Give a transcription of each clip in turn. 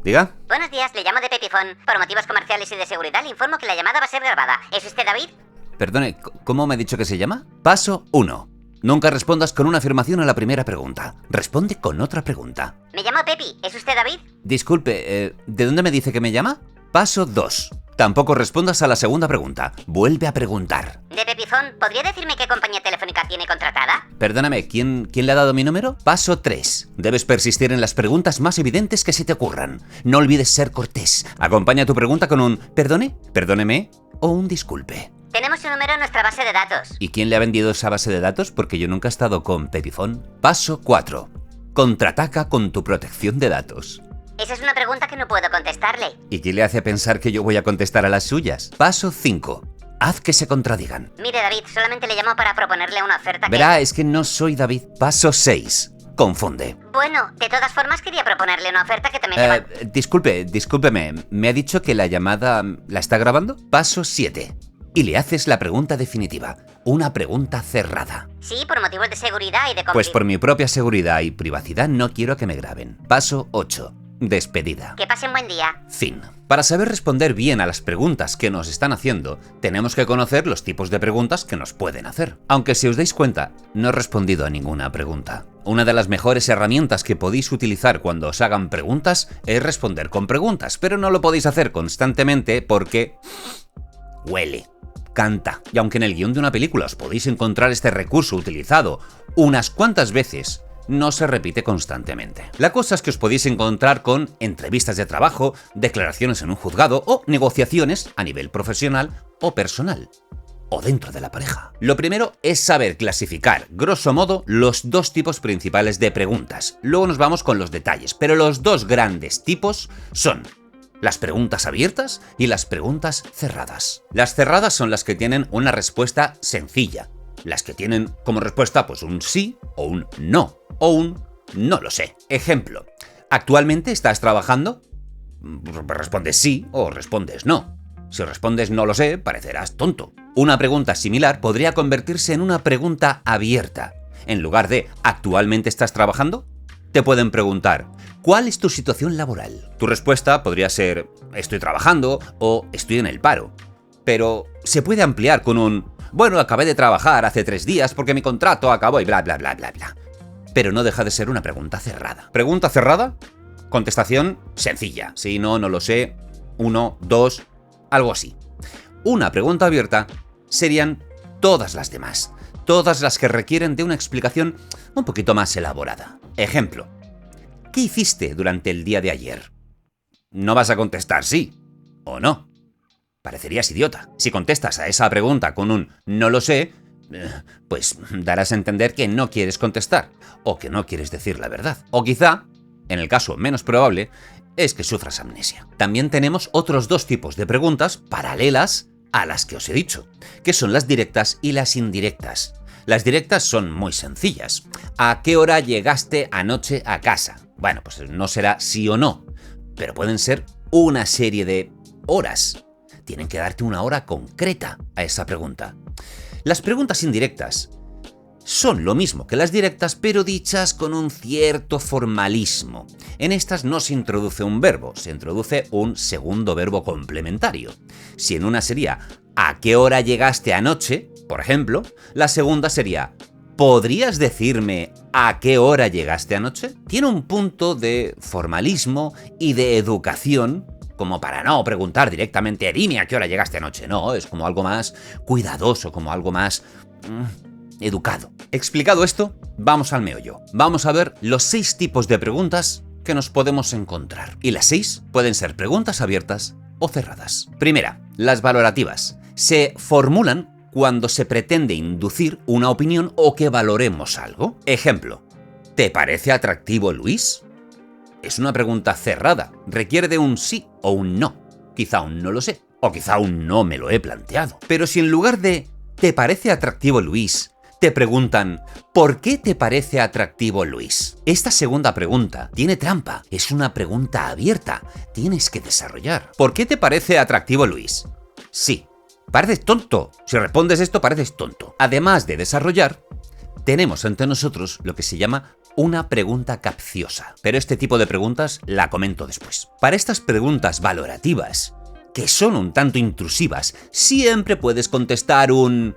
Diga. Buenos días, le llamo de Pepifone. Por motivos comerciales y de seguridad le informo que la llamada va a ser grabada. ¿Es usted David? Perdone, ¿cómo me ha dicho que se llama? Paso 1. Nunca respondas con una afirmación a la primera pregunta. Responde con otra pregunta. Me llamo Pepi. ¿Es usted David? Disculpe, ¿de dónde me dice que me llama? Paso 2. Tampoco respondas a la segunda pregunta. Vuelve a preguntar. De Pepifone, ¿podría decirme qué compañía telefónica tiene contratada? Perdóname, ¿quién le ha dado mi número? Paso 3. Debes persistir en las preguntas más evidentes que se te ocurran. No olvides ser cortés. Acompaña tu pregunta con un «perdone», «perdóneme» o un «disculpe». Tenemos su número en nuestra base de datos. ¿Y quién le ha vendido esa base de datos? Porque yo nunca he estado con Pepifone. Paso 4. Contraataca con tu protección de datos. Esa es una pregunta que no puedo contestarle. ¿Y qué le hace pensar que yo voy a contestar a las suyas? Paso 5. Haz que se contradigan. Mire, David, solamente le llamo para proponerle una oferta que... Verá, es que no soy David. Paso 6. Confunde. Bueno, de todas formas quería proponerle una oferta que también... Discúlpeme. ¿Me ha dicho que la llamada la está grabando? Paso 7. Y le haces la pregunta definitiva. Una pregunta cerrada. Sí, por motivos de seguridad y de... Pues por mi propia seguridad y privacidad no quiero que me graben. Paso 8. Despedida. Que pasen buen día. Fin. Para saber responder bien a las preguntas que nos están haciendo, tenemos que conocer los tipos de preguntas que nos pueden hacer. Aunque si os dais cuenta, no he respondido a ninguna pregunta. Una de las mejores herramientas que podéis utilizar cuando os hagan preguntas es responder con preguntas, pero no lo podéis hacer constantemente porque... huele. Canta. Y aunque en el guión de una película os podéis encontrar este recurso utilizado unas cuantas veces, no se repite constantemente. La cosa es que os podéis encontrar con entrevistas de trabajo, declaraciones en un juzgado o negociaciones a nivel profesional o personal, o dentro de la pareja. Lo primero es saber clasificar, grosso modo, los dos tipos principales de preguntas. Luego nos vamos con los detalles, pero los dos grandes tipos son las preguntas abiertas y las preguntas cerradas. Las cerradas son las que tienen una respuesta sencilla. Las que tienen como respuesta pues un sí o un no, o un no lo sé. Ejemplo, ¿actualmente estás trabajando? Respondes sí o respondes no. Si respondes no lo sé, parecerás tonto. Una pregunta similar podría convertirse en una pregunta abierta. En lugar de ¿actualmente estás trabajando?, te pueden preguntar ¿cuál es tu situación laboral? Tu respuesta podría ser estoy trabajando o estoy en el paro. Pero se puede ampliar con un bueno, acabé de trabajar hace 3 días porque mi contrato acabó y bla bla bla bla bla. Pero no deja de ser una pregunta cerrada. ¿Pregunta cerrada? Contestación sencilla. Sí, no lo sé. 1, 2, algo así. Una pregunta abierta serían todas las demás. Todas las que requieren de una explicación un poquito más elaborada. Ejemplo. ¿Qué hiciste durante el día de ayer? No vas a contestar sí o no. Parecerías idiota. Si contestas a esa pregunta con un no lo sé, pues darás a entender que no quieres contestar o que no quieres decir la verdad. O quizá, en el caso menos probable, es que sufras amnesia. También tenemos otros dos tipos de preguntas paralelas a las que os he dicho, que son las directas y las indirectas. Las directas son muy sencillas. ¿A qué hora llegaste anoche a casa? Bueno, pues no será sí o no, pero pueden ser una serie de horas. Tienen que darte una hora concreta a esa pregunta. Las preguntas indirectas son lo mismo que las directas, pero dichas con un cierto formalismo. En estas no se introduce un verbo, se introduce un segundo verbo complementario. Si en una sería ¿a qué hora llegaste anoche?, por ejemplo, la segunda sería ¿podrías decirme a qué hora llegaste anoche? Tiene un punto de formalismo y de educación, como para no preguntar directamente dime a qué hora llegaste anoche. No, es como algo más cuidadoso, como algo más educado. Explicado esto, vamos al meollo. Vamos a ver los 6 tipos de preguntas que nos podemos encontrar. Y las 6 pueden ser preguntas abiertas o cerradas. Primera, las valorativas. Se formulan cuando se pretende inducir una opinión o que valoremos algo. Ejemplo, ¿te parece atractivo Luis? Es una pregunta cerrada, requiere de un sí o un no. Quizá un no lo sé, o quizá un no me lo he planteado. Pero si en lugar de ¿te parece atractivo Luis?, te preguntan ¿por qué te parece atractivo Luis? Esta segunda pregunta tiene trampa, es una pregunta abierta, tienes que desarrollar. ¿Por qué te parece atractivo Luis? Sí. Pareces tonto. Si respondes esto, pareces tonto. Además de desarrollar, tenemos ante nosotros lo que se llama una pregunta capciosa. Pero este tipo de preguntas la comento después. Para estas preguntas valorativas, que son un tanto intrusivas, siempre puedes contestar un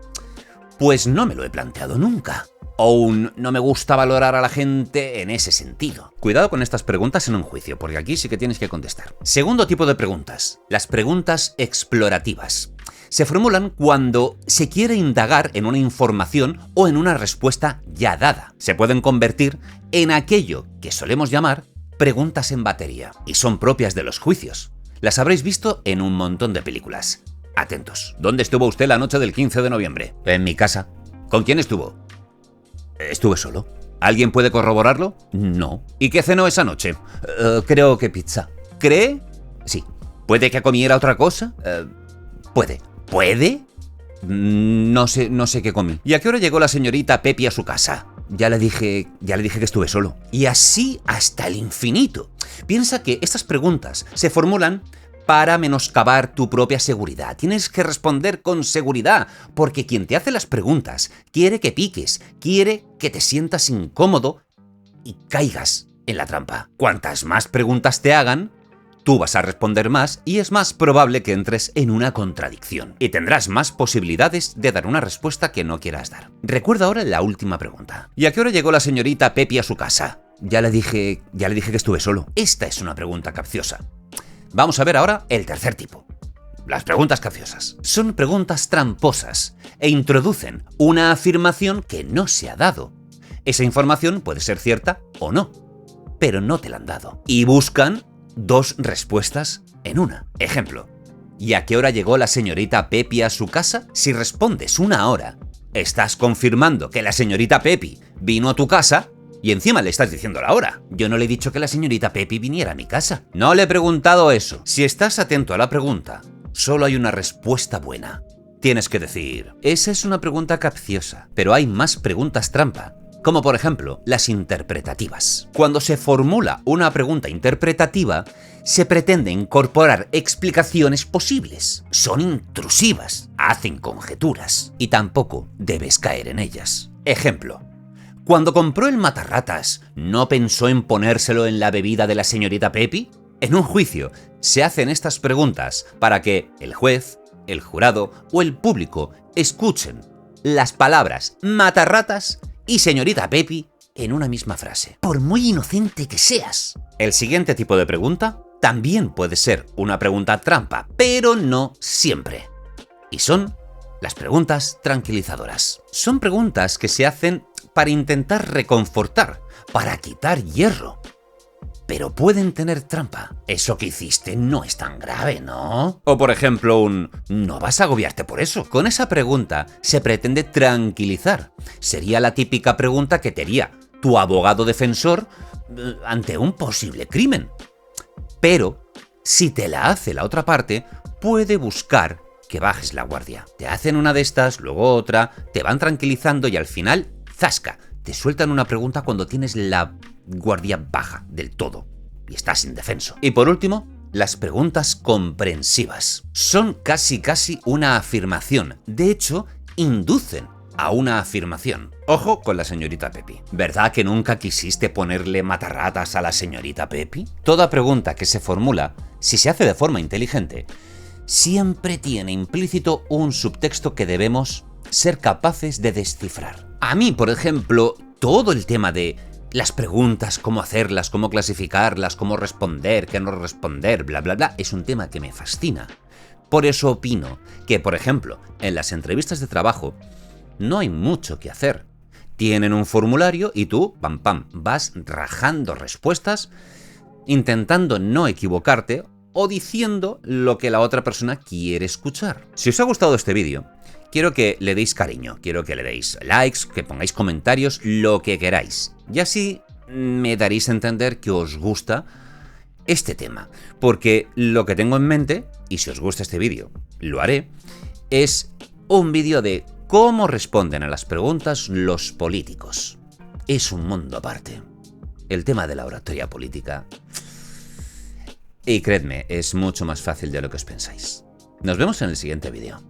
«pues no me lo he planteado nunca». O un «no me gusta valorar a la gente en ese sentido». Cuidado con estas preguntas en un juicio, porque aquí sí que tienes que contestar. Segundo tipo de preguntas, las preguntas explorativas. Se formulan cuando se quiere indagar en una información o en una respuesta ya dada. Se pueden convertir en aquello que solemos llamar preguntas en batería, y son propias de los juicios. Las habréis visto en un montón de películas. Atentos. ¿Dónde estuvo usted la noche del 15 de noviembre? En mi casa. ¿Con quién estuvo? Estuve solo. ¿Alguien puede corroborarlo? No. ¿Y qué cenó esa noche? Creo que pizza. ¿Cree? Sí. ¿Puede que comiera otra cosa? Puede. ¿Puede? No sé qué comí. ¿Y a qué hora llegó la señorita Pepi a su casa? Ya le dije que estuve solo. Y así hasta el infinito. Piensa que estas preguntas se formulan para menoscabar tu propia seguridad. Tienes que responder con seguridad, porque quien te hace las preguntas quiere que piques, quiere que te sientas incómodo y caigas en la trampa. Cuantas más preguntas te hagan, tú vas a responder más y es más probable que entres en una contradicción. Y tendrás más posibilidades de dar una respuesta que no quieras dar. Recuerda ahora la última pregunta. ¿Y a qué hora llegó la señorita Pepi a su casa? Ya le dije que estuve solo. Esta es una pregunta capciosa. Vamos a ver ahora el tercer tipo. Las preguntas capciosas. Son preguntas tramposas e introducen una afirmación que no se ha dado. Esa información puede ser cierta o no, pero no te la han dado. Y buscan dos respuestas en una. Ejemplo, ¿y a qué hora llegó la señorita Pepi a su casa? Si respondes una hora, estás confirmando que la señorita Pepi vino a tu casa y encima le estás diciendo la hora. Yo no le he dicho que la señorita Pepi viniera a mi casa. No le he preguntado eso. Si estás atento a la pregunta, solo hay una respuesta buena. Tienes que decir, esa es una pregunta capciosa, pero hay más preguntas trampa, como por ejemplo las interpretativas. Cuando se formula una pregunta interpretativa, se pretende incorporar explicaciones posibles. Son intrusivas, hacen conjeturas, y tampoco debes caer en ellas. Ejemplo. Cuando compró el matarratas, ¿no pensó en ponérselo en la bebida de la señorita Pepi? En un juicio se hacen estas preguntas para que el juez, el jurado o el público escuchen las palabras matarratas y señorita Pepi en una misma frase, por muy inocente que seas. El siguiente tipo de pregunta también puede ser una pregunta trampa, pero no siempre. Y son las preguntas tranquilizadoras. Son preguntas que se hacen para intentar reconfortar, para quitar hierro. Pero pueden tener trampa. Eso que hiciste no es tan grave, ¿no? O por ejemplo no vas a agobiarte por eso. Con esa pregunta se pretende tranquilizar. Sería la típica pregunta que te haría tu abogado defensor ante un posible crimen. Pero si te la hace la otra parte, puede buscar que bajes la guardia. Te hacen una de estas, luego otra, te van tranquilizando y al final ¡zasca! Te sueltan una pregunta cuando tienes la guardia baja del todo y estás indefenso. Y por último, las preguntas comprensivas. Son casi una afirmación. De hecho, inducen a una afirmación. Ojo con la señorita Pepi. ¿Verdad que nunca quisiste ponerle matarratas a la señorita Pepi? Toda pregunta que se formula, si se hace de forma inteligente, siempre tiene implícito un subtexto que debemos ser capaces de descifrar. A mí, por ejemplo, todo el tema de las preguntas, cómo hacerlas, cómo clasificarlas, cómo responder, qué no responder, bla, bla, bla, es un tema que me fascina. Por eso opino que, por ejemplo, en las entrevistas de trabajo no hay mucho que hacer. Tienen un formulario y tú, pam, pam, vas rajando respuestas, intentando no equivocarte o diciendo lo que la otra persona quiere escuchar. Si os ha gustado este vídeo, quiero que le deis cariño, quiero que le deis likes, que pongáis comentarios, lo que queráis. Y así me daréis a entender que os gusta este tema. Porque lo que tengo en mente, y si os gusta este vídeo, lo haré, es un vídeo de cómo responden a las preguntas los políticos. Es un mundo aparte. El tema de la oratoria política. Y creedme, es mucho más fácil de lo que os pensáis. Nos vemos en el siguiente vídeo.